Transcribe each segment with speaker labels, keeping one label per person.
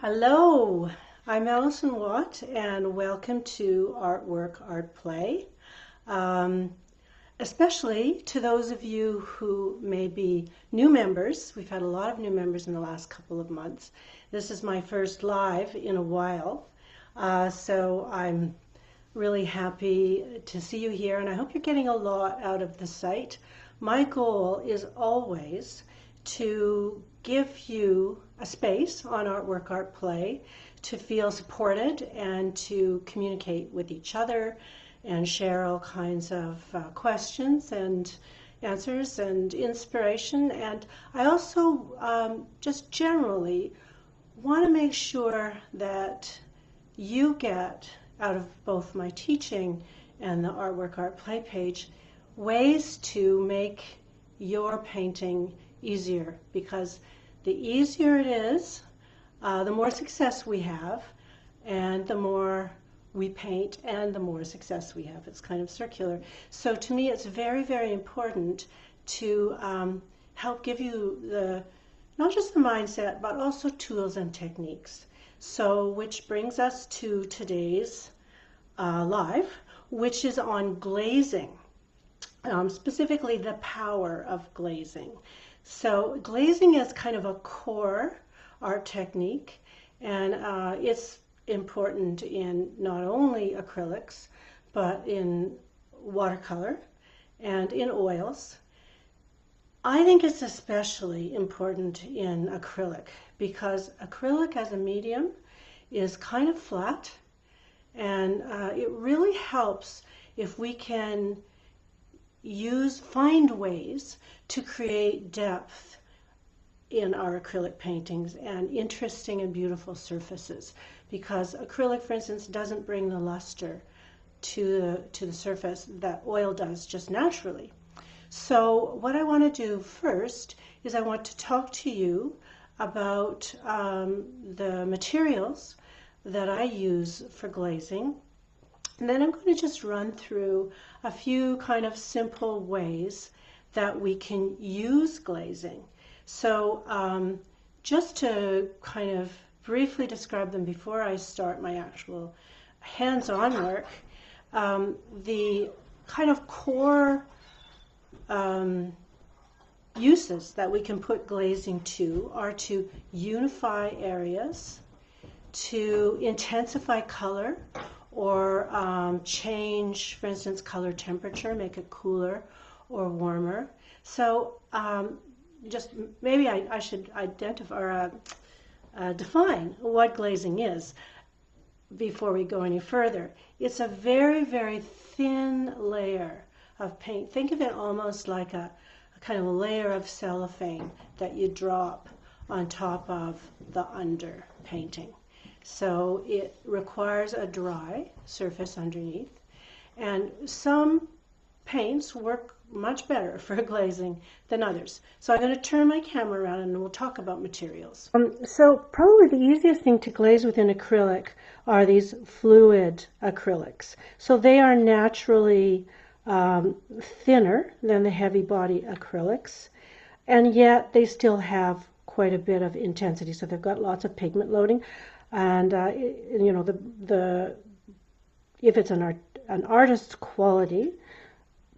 Speaker 1: Hello, I'm Allison Watt, and welcome to Artwork Art Play. Um, Especially to those of you who may be new members. We've had a lot of new members in the last couple of months. This is my first live in a while, so I'm really happy to see you here, and I hope you're getting a lot out of the site. My goal is always to give you a space on Artwork Art Play to feel supported and to communicate with each other and share all kinds of questions and answers and inspiration. And I also just generally want to make sure that you get out of both my teaching and the Artwork Art Play page ways to make your painting easier, because the easier it is, the more success we have, and the more we paint and the more success we have. It's kind of circular. So to me it's very, very important to help give you not just the mindset, but also tools and techniques. So which brings us to today's live, which is on glazing, specifically the power of glazing. So glazing is kind of a core art technique, and it's important in not only acrylics, but in watercolor and in oils. I think it's especially important in acrylic because acrylic as a medium is kind of flat, and it really helps if we can find ways to create depth in our acrylic paintings and interesting and beautiful surfaces, because acrylic, for instance, doesn't bring the luster to the surface that oil does just naturally. So what I want to do first is I want to talk to you about the materials that I use for glazing, and then I'm going to just run through a few kind of simple ways that we can use glazing. So just to kind of briefly describe them before I start my actual hands-on work, the kind of core uses that we can put glazing to are to unify areas, to intensify color, or change, for instance, color temperature, make it cooler or warmer. So just maybe I should identify or define what glazing is before we go any further. It's a very, very thin layer of paint. Think of it almost like a kind of a layer of cellophane that you drop on top of the under painting. So it requires a dry surface underneath, and some paints work much better for glazing than others. So I'm going to turn my camera around and we'll talk about materials. So probably the easiest thing to glaze with an acrylic are these fluid acrylics. So they are naturally thinner than the heavy body acrylics, and yet they still have quite a bit of intensity. So they've got lots of pigment loading, and you know, if it's an artist's quality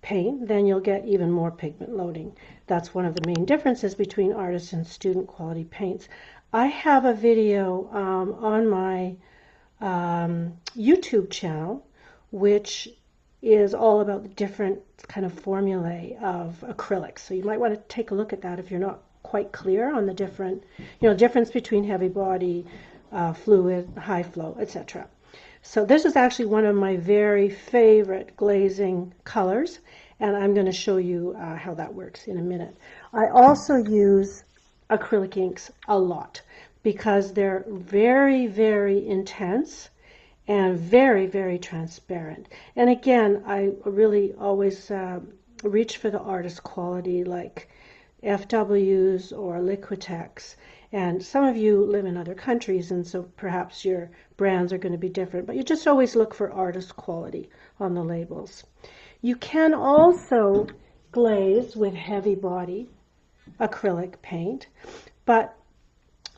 Speaker 1: paint, then you'll get even more pigment loading. That's one of the main differences between artist and student quality paints. I have a video on my YouTube channel which is all about the different kind of formulae of acrylics. So you might want to take a look at that if you're not quite clear on the different, difference between heavy body, fluid, high flow, etc. So this is actually one of my very favorite glazing colors, and I'm going to show you how that works in a minute. I also use acrylic inks a lot because they're very, very intense and very, very transparent. And again, I really always reach for the artist quality like FWs or Liquitex. And some of you live in other countries, and so perhaps your brands are going to be different, but you just always look for artist quality on the labels. You can also glaze with heavy body acrylic paint, but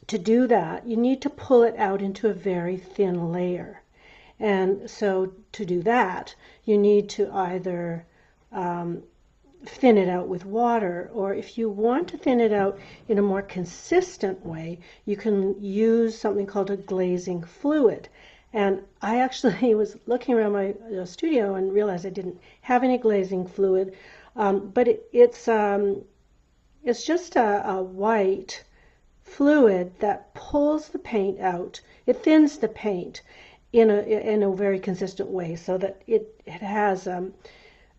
Speaker 1: to do that, you need to pull it out into a very thin layer. And so to do that, you need to either thin it out with water, or if you want to thin it out in a more consistent way, you can use something called a glazing fluid. And I actually was looking around my studio and realized I didn't have any glazing fluid, but it's just a white fluid that pulls the paint out. It thins the paint in a very consistent way, so that it has a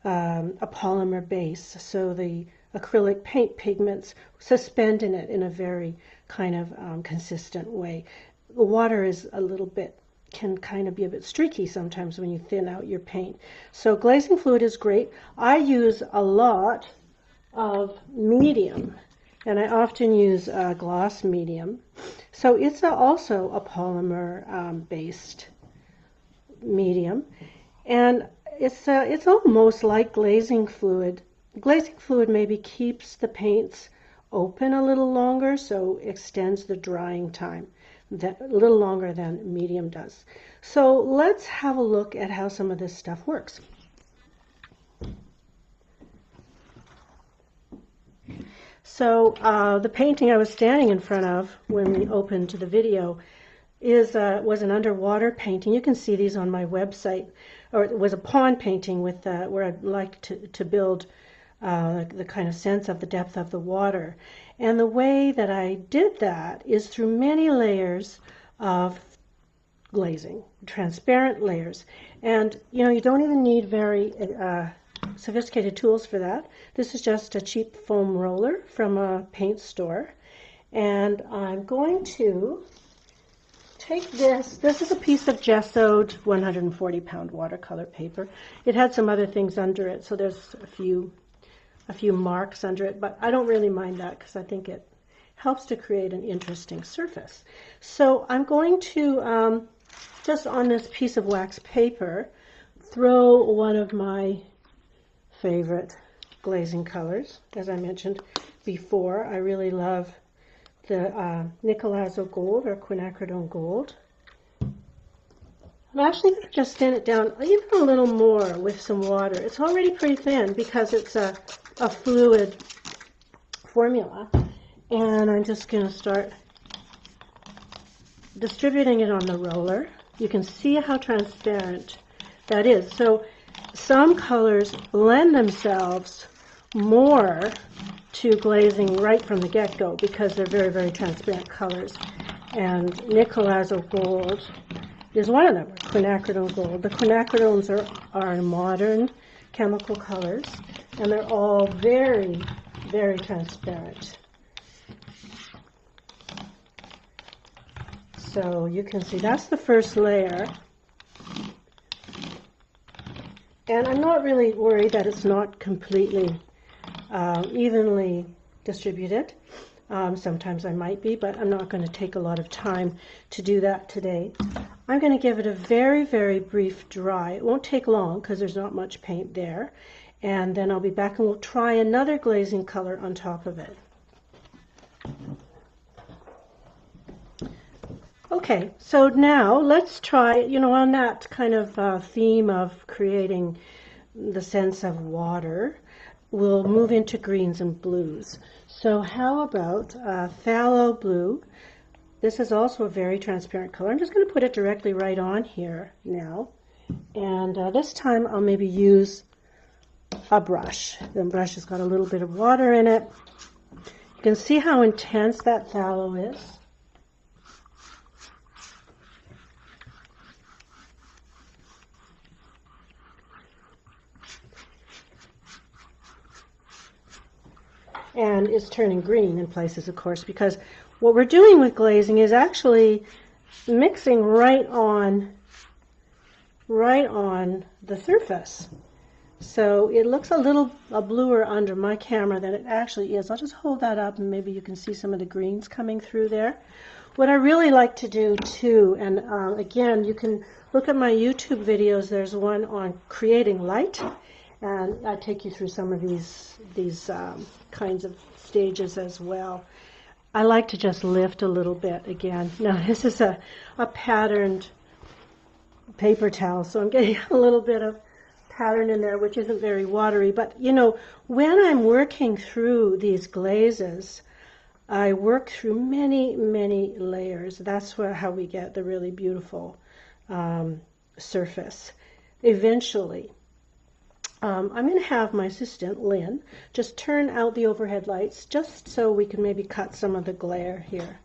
Speaker 1: polymer base, so the acrylic paint pigments suspend in it in a very kind of consistent way. The water is can kind of be a bit streaky sometimes when you thin out your paint. So glazing fluid is great. I use a lot of medium, and I often use gloss medium. So it's also a polymer based medium, and it's almost like glazing fluid. Glazing fluid maybe keeps the paints open a little longer, so extends the drying time a little longer than medium does. So let's have a look at how some of this stuff works. So the painting I was standing in front of when we opened the video was an underwater painting. You can see these on my website. Or it was a pond painting with where I'd like to build the kind of sense of the depth of the water. And the way that I did that is through many layers of glazing, transparent layers. And you don't even need very sophisticated tools for that. This is just a cheap foam roller from a paint store. And I'm going to take this. This is a piece of gessoed 140-pound watercolor paper. It had some other things under it, so there's a few marks under it, but I don't really mind that because I think it helps to create an interesting surface. So I'm going to, just on this piece of wax paper, throw one of my favorite glazing colors. As I mentioned before, I really love the Nicolazo Gold or Quinacridone Gold. I'm actually going to just thin it down even a little more with some water. It's already pretty thin because it's a fluid formula. And I'm just going to start distributing it on the roller. You can see how transparent that is. So some colors lend themselves more to glazing right from the get-go because they're very, very transparent colors. And Nicolazo Gold is one of them, Quinacridone Gold. The quinacridones are modern chemical colors, and they're all very, very transparent. So you can see that's the first layer. And I'm not really worried that it's not completely evenly distributed. Sometimes I might be, but I'm not going to take a lot of time to do that today. I'm going to give it a very, very brief dry. It won't take long because there's not much paint there. And then I'll be back and we'll try another glazing color on top of it. Okay, so now let's try, on that kind of theme of creating the sense of water, we'll move into greens and blues. So how about phthalo blue? This is also a very transparent color. I'm just going to put it directly right on here now. And this time I'll maybe use a brush. The brush has got a little bit of water in it. You can see how intense that phthalo is. And it's turning green in places, of course, because what we're doing with glazing is actually mixing right on the surface. So it looks a little bluer under my camera than it actually is. I'll just hold that up and maybe you can see some of the greens coming through there. What I really like to do too, and again, you can look at my YouTube videos. There's one on creating light, and I take you through some of these kinds of stages as well. I like to just lift a little bit again. Now this is a patterned paper towel, so I'm getting a little bit of pattern in there, which isn't very watery. But you know, when I'm working through these glazes, I work through many, many layers. That's how we get the really beautiful surface. Eventually, I'm going to have my assistant, Lynn, just turn out the overhead lights just so we can maybe cut some of the glare here.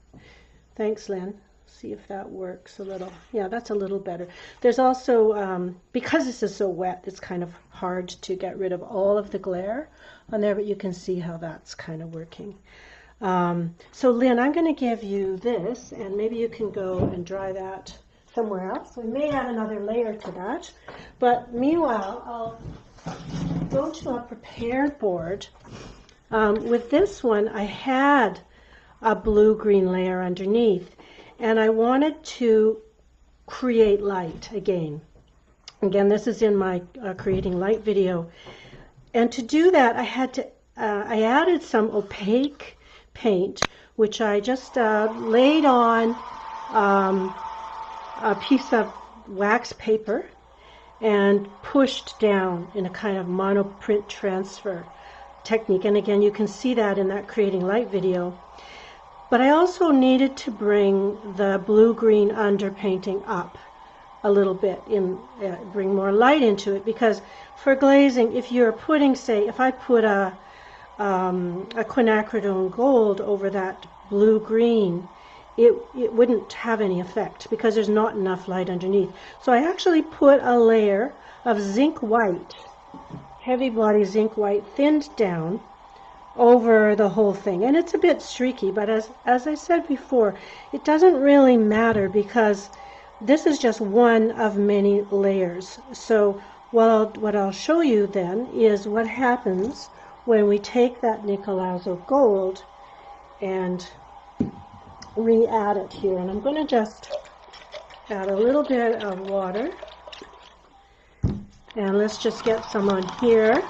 Speaker 1: Thanks, Lynn. See if that works a little. Yeah, that's a little better. There's also, because this is so wet, it's kind of hard to get rid of all of the glare on there, but you can see how that's kind of working. So Lynn, I'm going to give you this, and maybe you can go and dry that somewhere else. We may add another layer to that, but meanwhile, I'll go to a prepared board. With this one, I had a blue-green layer underneath, and I wanted to create light again. Again, this is in my creating light video. And to do that, I added some opaque paint, which I just laid on a piece of wax paper and pushed down in a kind of monoprint transfer technique. And again, you can see that in that creating light video. But I also needed to bring the blue-green underpainting up a little bit, bring more light into it, because for glazing, if you're putting, say, if I put a quinacridone gold over that blue-green, it wouldn't have any effect because there's not enough light underneath. So I actually put a layer of zinc white, heavy body zinc white, thinned down over the whole thing. And it's a bit streaky, but as I said before, it doesn't really matter because this is just one of many layers. So what I'll show you then is what happens when we take that Nicolazzo gold and re-add it here. And I'm going to just add a little bit of water, and let's just get some on here.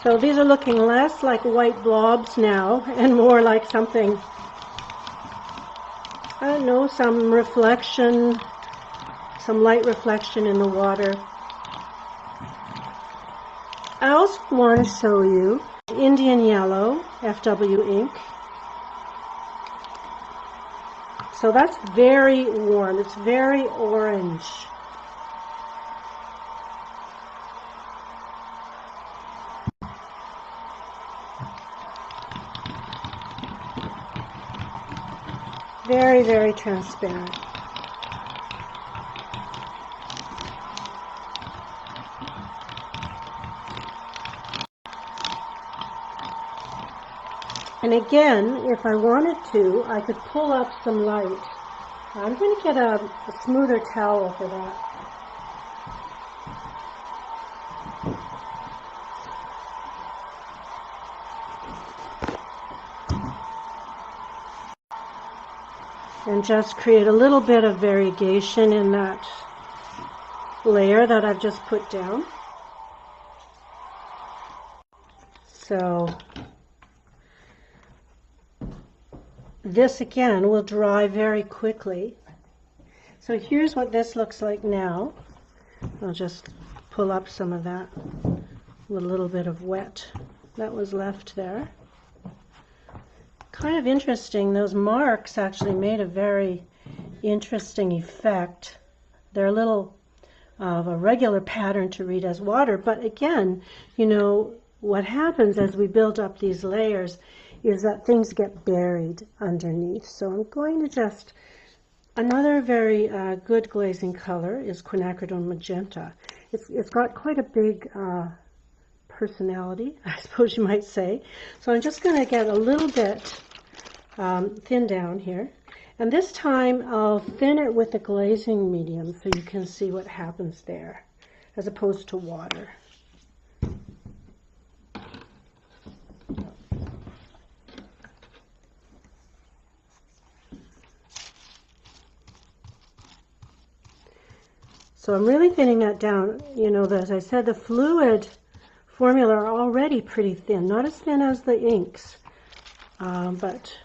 Speaker 1: So these are looking less like white blobs now and more like something, I don't know, some reflection, some light reflection in the water. I also want to show you Indian Yellow FW ink. So that's very warm. It's very orange. Very, very transparent. And again, if I wanted to, I could pull up some light. I'm going to get a smoother towel for that. And just create a little bit of variegation in that layer that I've just put down. So this again will dry very quickly. So here's what this looks like now. I'll just pull up some of that with a little bit of wet that was left there. Kind of interesting, those marks actually made a very interesting effect. They're a little of a regular pattern to read as water, but again, you know, what happens as we build up these layers is that things get buried underneath. So I'm going to just, another very good glazing color is quinacridone magenta. It's got quite a big personality, I suppose you might say. So I'm just going to get a little bit thin down here. And this time I'll thin it with the glazing medium so you can see what happens there, as opposed to water. So I'm really thinning that down. You know, as I said, the fluid formula are already pretty thin, not as thin as the inks, but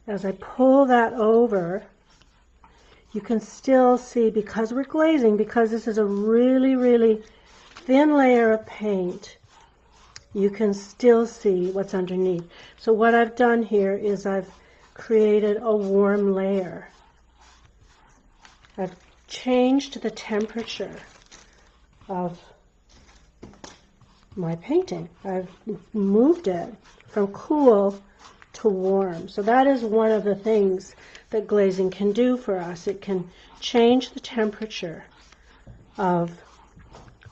Speaker 1: as I pull that over, you can still see, because we're glazing, because this is a really, really thin layer of paint, you can still see what's underneath. So what I've done here is I've created a warm layer. I've changed the temperature of my painting. I've moved it from cool to warm. So that is one of the things that glazing can do for us. It can change the temperature of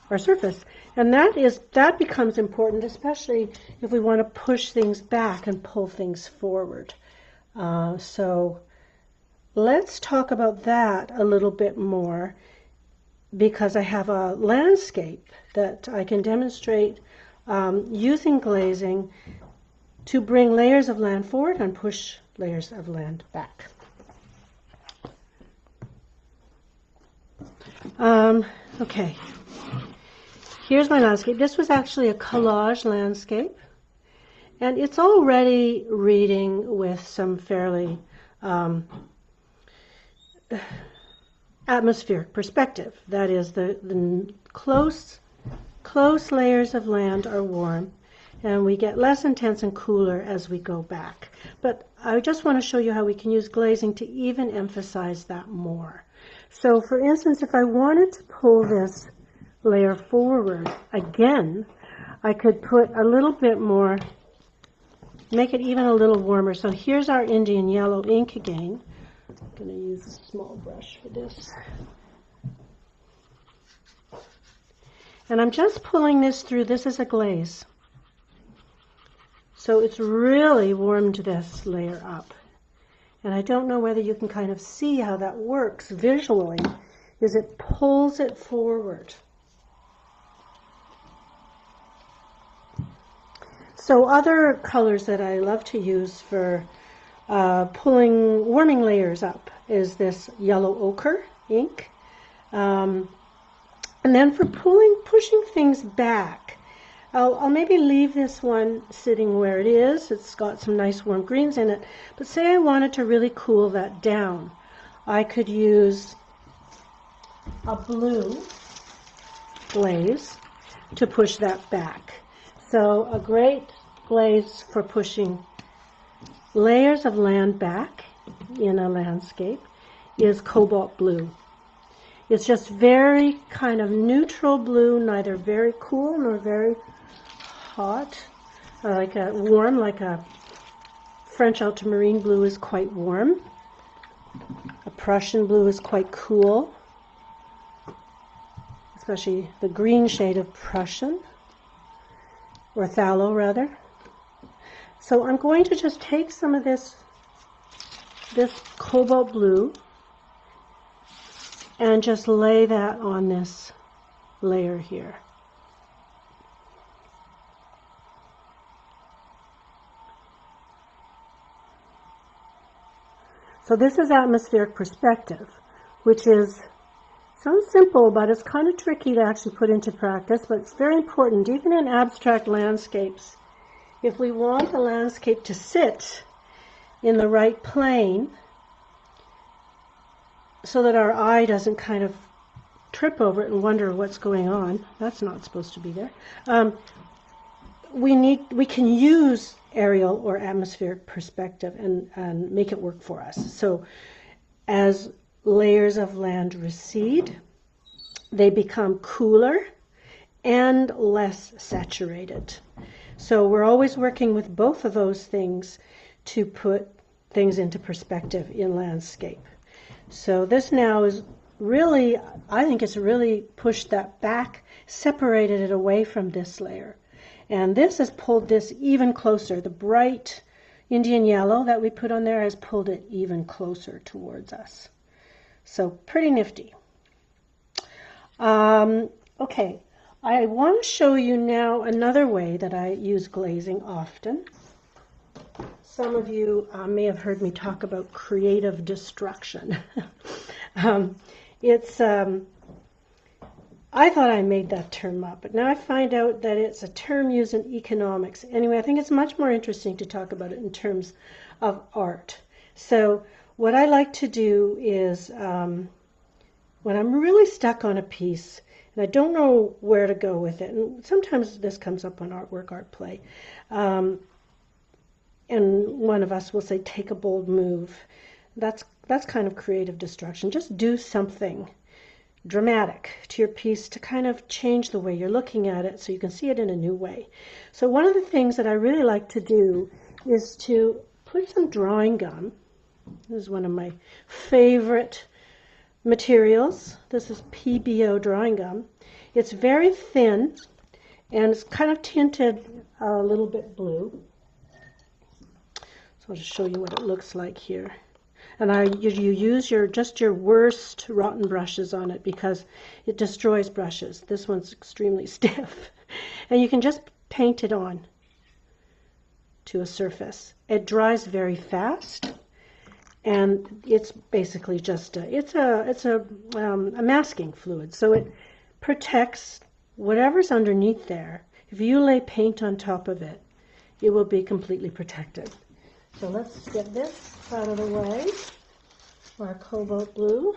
Speaker 1: our surface. And that becomes important, especially if we want to push things back and pull things forward. So let's talk about that a little bit more, because I have a landscape that I can demonstrate using glazing to bring layers of land forward and push layers of land back. Okay, here's my landscape. This was actually a collage landscape, and it's already reading with some fairly atmospheric perspective. That is, the close layers of land are warm, and we get less intense and cooler as we go back. But I just want to show you how we can use glazing to even emphasize that more. So for instance, if I wanted to pull this layer forward again, I could put a little bit more, make it even a little warmer. So here's our Indian yellow ink again. I'm going to use a small brush for this. And I'm just pulling this through. This is a glaze. So it's really warmed this layer up. And I don't know whether you can kind of see how that works visually, is it pulls it forward. So other colors that I love to use for warming layers up is this yellow ochre ink. And then for pushing things back, I'll maybe leave this one sitting where it is. It's got some nice warm greens in it. But say I wanted to really cool that down, I could use a blue glaze to push that back. So a great glaze for pushing layers of land back in a landscape is cobalt blue. It's just very kind of neutral blue, neither very cool nor very hot, like a warm, like a French ultramarine blue is quite warm. A Prussian blue is quite cool, especially the green shade of Prussian, or phthalo rather. So I'm going to just take some of this cobalt blue and just lay that on this layer here. So this is atmospheric perspective, which sounds simple, but it's kind of tricky to actually put into practice, but it's very important, even in abstract landscapes. If we want the landscape to sit in the right plane, so that our eye doesn't kind of trip over it and wonder what's going on. That's not supposed to be there. We can use aerial or atmospheric perspective and make it work for us. So as layers of land recede, they become cooler and less saturated. So we're always working with both of those things to put things into perspective in landscape. So this now is really, I think it's really pushed that back, separated it away from this layer. And this has pulled this even closer. The bright Indian yellow that we put on there has pulled it even closer towards us. So pretty nifty. Okay, I want to show you now another way that I use glazing often. Some of you may have heard me talk about creative destruction. It's, I thought I made that term up, but now I find out that it's a term used in economics. Anyway, I think it's much more interesting to talk about it in terms of art. So what I like to do is, when I'm really stuck on a piece and I don't know where to go with it, and sometimes this comes up on Artwork, Art Play, and one of us will say, take a bold move. That's kind of creative destruction. Just do something dramatic to your piece to kind of change the way you're looking at it so you can see it in a new way. So one of the things that I really like to do is to put some drawing gum. This is one of my favorite materials. This is PBO drawing gum. It's very thin and it's kind of tinted a little bit blue. So I'll just show you what it looks like here. And you use just your worst rotten brushes on it because it destroys brushes. This one's extremely stiff. And you can just paint it on to a surface. It dries very fast, and it's basically just a masking fluid. So it protects whatever's underneath there. If you lay paint on top of it, it will be completely protected. So let's get this out of the way, our cobalt blue.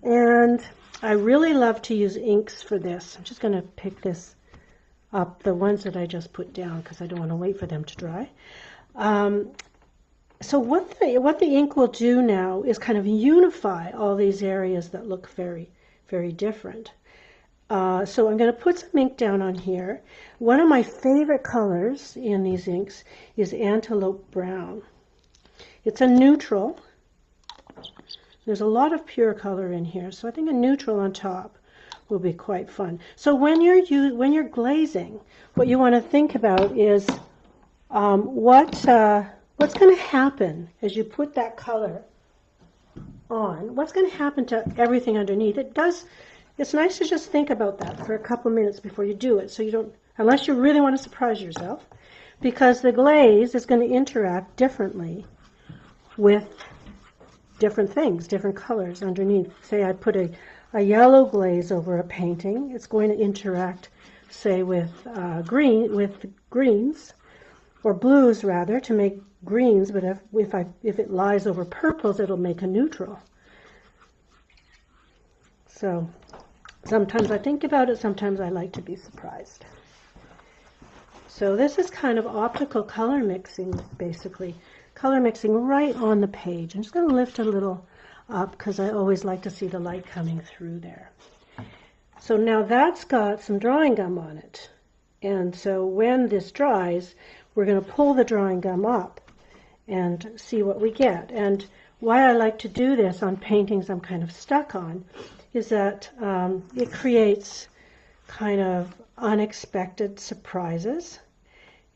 Speaker 1: And I really love to use inks for this. I'm just going to pick this up, the ones that I just put down, because I don't want to wait for them to dry. So what the ink will do now is kind of unify all these areas that look very, very different. So I'm going to put some ink down on here. One of my favorite colors in these inks is Antelope Brown. It's a neutral. There's a lot of pure color in here, so I think a neutral on top will be quite fun. So when you're glazing, what you want to think about is what's going to happen as you put that color on. What's going to happen to everything underneath? It's nice to just think about that for a couple minutes before you do it, so you don't, unless you really want to surprise yourself, because the glaze is going to interact differently with different things, different colors underneath. Say I put a yellow glaze over a painting, it's going to interact, say, with greens, or blues rather, to make greens, but if it lies over purples, it'll make a neutral. So sometimes I think about it, sometimes I like to be surprised. So this is kind of optical color mixing, basically. Color mixing right on the page. I'm just going to lift a little up because I always like to see the light coming through there. So now that's got some drawing gum on it. And so when this dries, we're going to pull the drawing gum up and see what we get. And why I like to do this on paintings I'm kind of stuck on is that it creates kind of unexpected surprises,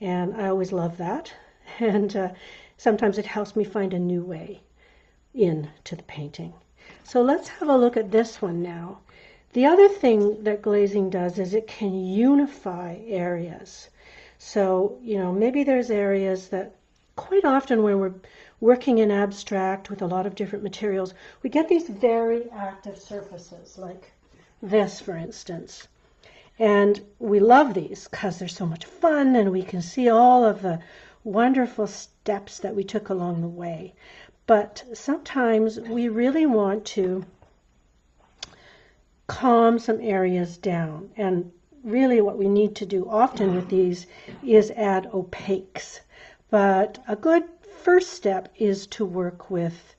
Speaker 1: and I always love that. And sometimes it helps me find a new way into the painting. So let's have a look at this one now. The other thing that glazing does is it can unify areas. So, maybe there's areas that quite often when we're working in abstract with a lot of different materials, we get these very active surfaces, like this, for instance. And we love these because they're so much fun and we can see all of the wonderful steps that we took along the way. But sometimes we really want to calm some areas down. And really what we need to do often with these is add opaques. But a good first step is to work with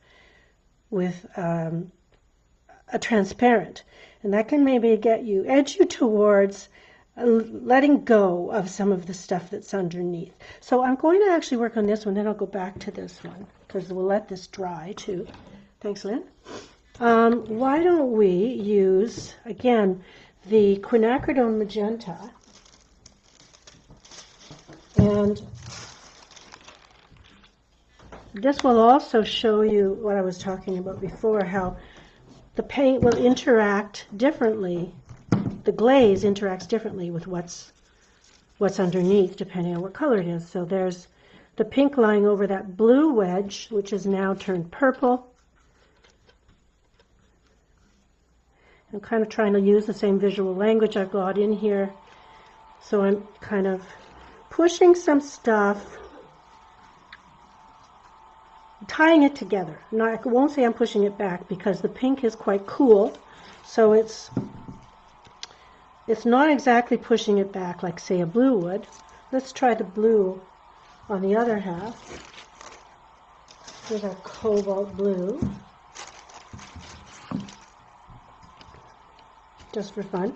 Speaker 1: a transparent. And that can maybe edge you towards letting go of some of the stuff that's underneath. So I'm going to actually work on this one, then I'll go back to this one, because we'll let this dry too. Thanks, Lynn. Why don't we use, again, the quinacridone magenta, and this will also show you what I was talking about before, how the paint will interact differently. The glaze interacts differently with what's underneath, depending on what color it is. So there's the pink lying over that blue wedge, which is now turned purple. I'm kind of trying to use the same visual language I've got in here. So I'm kind of pushing some stuff, tying it together. I won't say I'm pushing it back because the pink is quite cool, so it's not exactly pushing it back like, say, a blue would. Let's try the blue on the other half. Here's our cobalt blue, just for fun.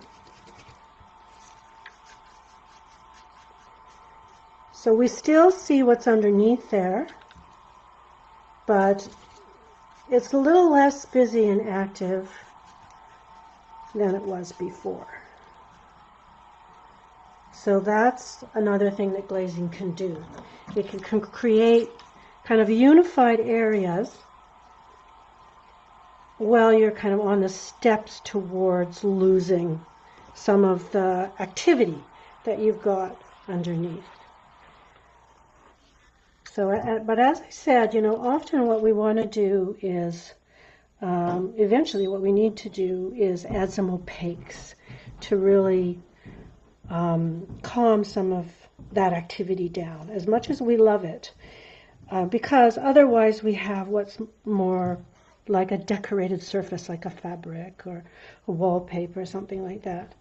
Speaker 1: So we still see what's underneath there, but it's a little less busy and active than it was before. So that's another thing that glazing can do. It can create kind of unified areas while you're kind of on the steps towards losing some of the activity that you've got underneath. So, but as I said, often what we want to do is, eventually what we need to do is add some opaques to really calm some of that activity down, as much as we love it, because otherwise we have what's more like a decorated surface, like a fabric or a wallpaper or something like that.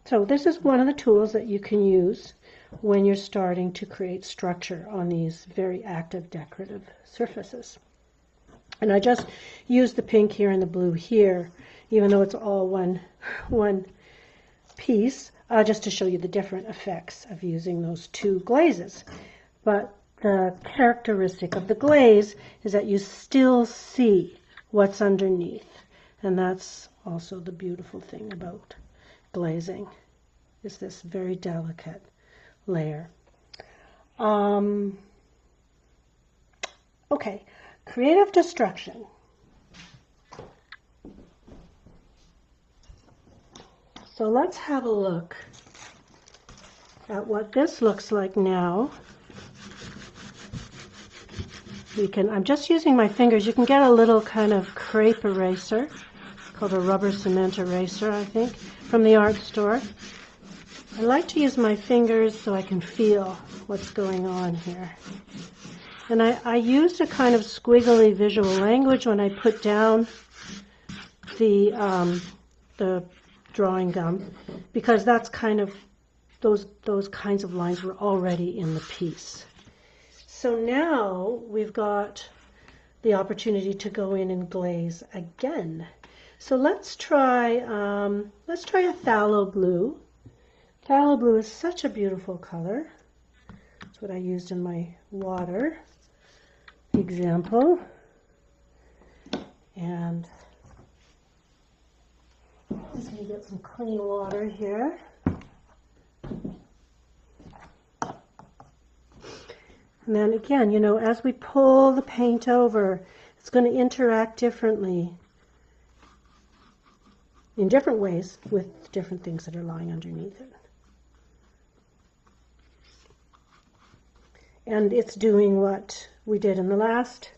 Speaker 1: So this is one of the tools that you can use when you're starting to create structure on these very active decorative surfaces. And I just used the pink here and the blue here, even though it's all one piece, just to show you the different effects of using those two glazes. But the characteristic of the glaze is that you still see what's underneath. And that's also the beautiful thing about glazing, is this very delicate layer. Okay, creative destruction. So let's have a look at what this looks like now. I'm just using my fingers. You can get a little kind of crepe eraser called a rubber cement eraser, I think, from the art store. I like to use my fingers so I can feel what's going on here. And I used a kind of squiggly visual language when I put down the drawing gum, because that's kind of, those kinds of lines were already in the piece. So now we've got the opportunity to go in and glaze again. So let's try a phthalo blue. Phthalo blue is such a beautiful color. That's what I used in my water example. And I'm just going to get some clean water here. And then again, as we pull the paint over, it's going to interact differently, in different ways, with different things that are lying underneath it. And it's doing what we did in the last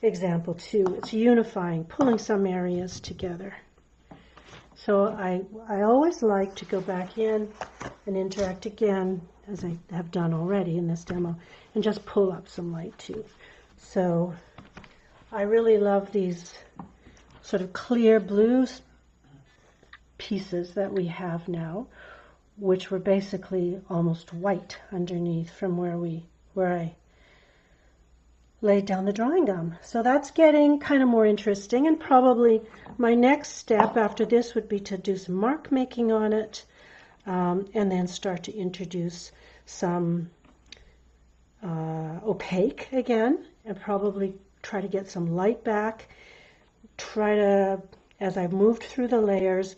Speaker 1: example too. It's unifying, pulling some areas together. So I always like to go back in and interact again, as I have done already in this demo, and just pull up some light too. So I really love these sort of clear blue pieces that we have now, which were basically almost white underneath from where I laid down the drawing gum. So that's getting kind of more interesting, and probably my next step after this would be to do some mark making on it, and then start to introduce some opaque again, and probably try to get some light back, try to, as I've moved through the layers,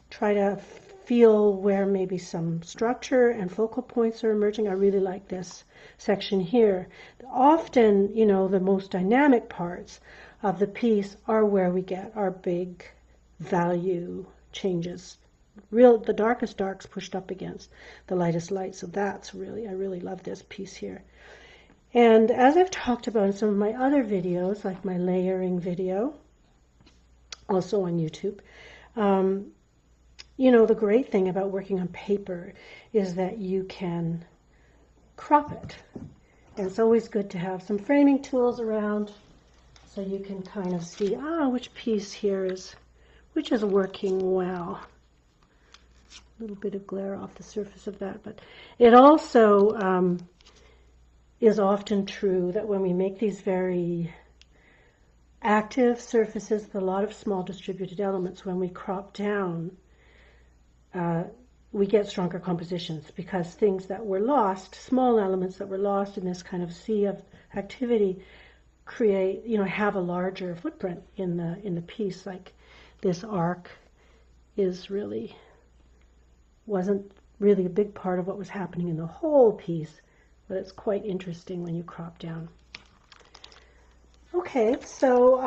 Speaker 1: try to feel where maybe some structure and focal points are emerging. I really like this section here. Often, the most dynamic parts of the piece are where we get our big value changes. The darkest darks pushed up against the lightest light. So I really love this piece here. And as I've talked about in some of my other videos, like my layering video, also on YouTube. You know, the great thing about working on paper is that you can crop it. And it's always good to have some framing tools around so you can kind of see, which piece here which is working well. A little bit of glare off the surface of that, but it also is often true that when we make these very active surfaces with a lot of small distributed elements, when we crop down, we get stronger compositions because things that were lost, small elements that were lost in this kind of sea of activity, create, have a larger footprint in the piece. Like this arc wasn't really a big part of what was happening in the whole piece, but it's quite interesting when you crop down. Okay, so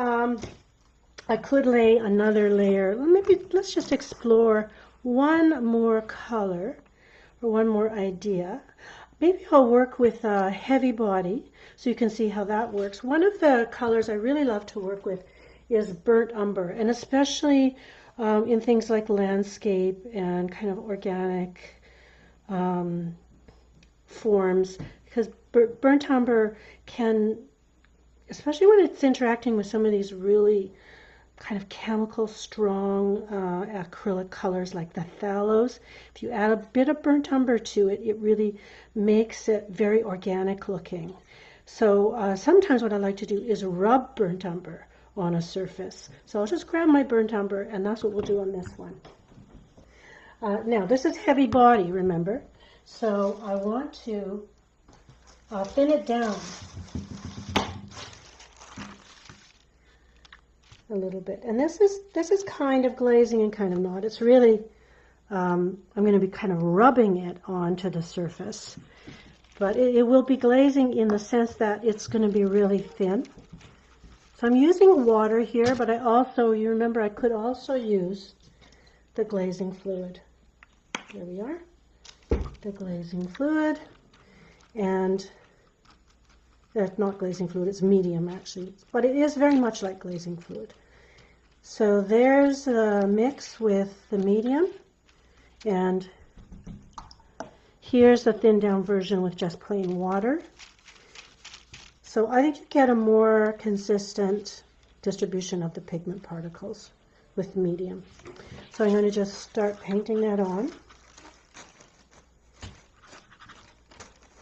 Speaker 1: I could lay another layer. Maybe let's just explore one more color or one more idea. Maybe I'll work with a heavy body so you can see how that works. One of the colors I really love to work with is burnt umber, and especially in things like landscape and kind of organic forms, because burnt umber can, especially when it's interacting with some of these really kind of chemical strong acrylic colors like the phthalo, if you add a bit of burnt umber to it, it really makes it very organic looking. So sometimes what I like to do is rub burnt umber on a surface. So I'll just grab my burnt umber, and that's what we'll do on this one. Now this is heavy body, remember, so I want to thin it down a little bit. And this is kind of glazing and kind of not. It's really, I'm going to be kind of rubbing it onto the surface. But it will be glazing in the sense that it's going to be really thin. So I'm using water here, but you remember I could also use the glazing fluid. There we are, the glazing fluid. And it's not glazing fluid, it's medium actually, but it is very much like glazing fluid. So there's the mix with the medium, and here's the thinned down version with just plain water. So I think you get a more consistent distribution of the pigment particles with medium. So I'm going to just start painting that on,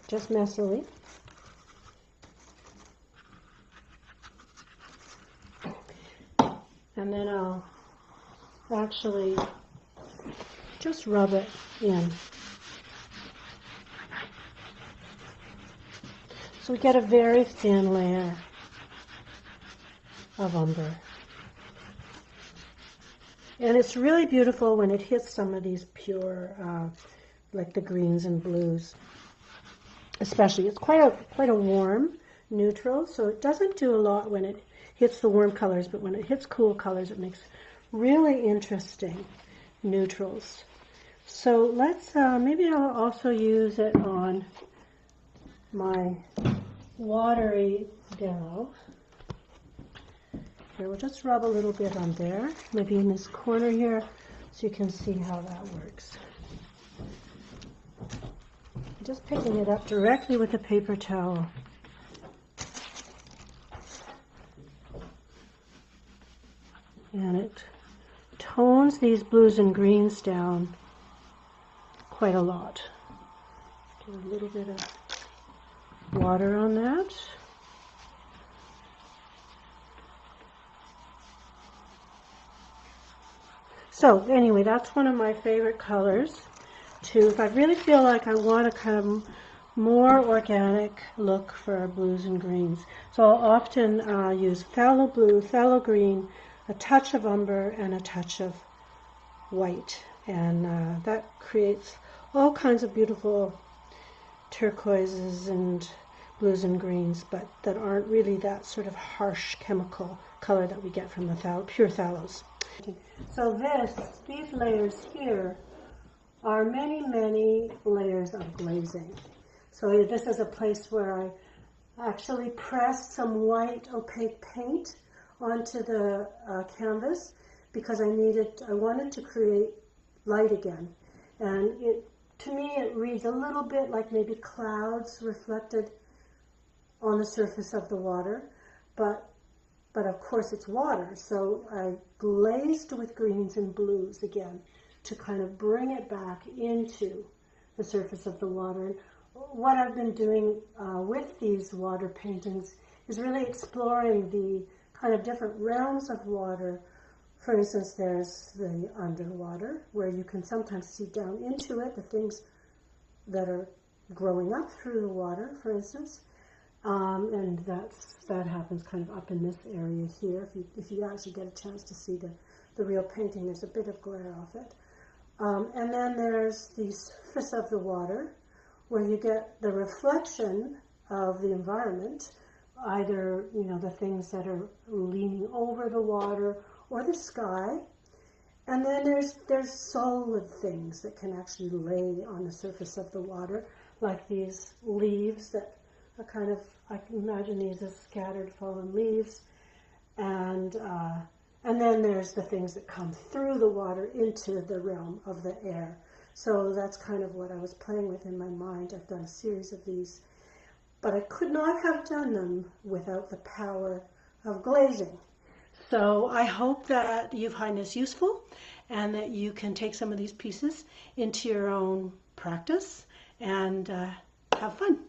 Speaker 1: just messily. And then I'll actually just rub it in. So we get a very thin layer of umber. And it's really beautiful when it hits some of these pure, like the greens and blues. Especially, it's quite a warm neutral, so it doesn't do a lot when it hits the warm colors, but when it hits cool colors, it makes really interesting neutrals. So let's, maybe I'll also use it on my watery dough. Here, we'll just rub a little bit on there, maybe in this corner here, so you can see how that works. Just picking it up directly with a paper towel. And it tones these blues and greens down quite a lot. Get a little bit of water on that. So anyway, that's one of my favorite colors. If I really feel like I want a kind of more organic look for blues and greens. So I'll often use phthalo blue, phthalo green, a touch of umber, and a touch of white. And that creates all kinds of beautiful turquoises and blues and greens, but that aren't really that sort of harsh chemical color that we get from the pure phthalos. So these layers here are many, many layers of glazing. So this is a place where I actually pressed some white opaque paint onto the canvas, because I wanted to create light again. And to me, it reads a little bit like maybe clouds reflected on the surface of the water, but of course it's water. So I glazed with greens and blues again to kind of bring it back into the surface of the water. And what I've been doing with these water paintings is really exploring the kind of different realms of water. For instance, there's the underwater, where you can sometimes see down into it, the things that are growing up through the water, for instance. And that happens kind of up in this area here. If you actually get a chance to see the real painting, there's a bit of glare off it. And then there's the surface of the water, where you get the reflection of the environment, either, the things that are leaning over the water or the sky. And then there's solid things that can actually lay on the surface of the water, like these leaves that are kind of, I can imagine these as scattered fallen leaves. And then there's the things that come through the water into the realm of the air. So that's kind of what I was playing with in my mind. I've done a series of these, but I could not have done them without the power of glazing. So I hope that you find this useful and that you can take some of these pieces into your own practice and have fun.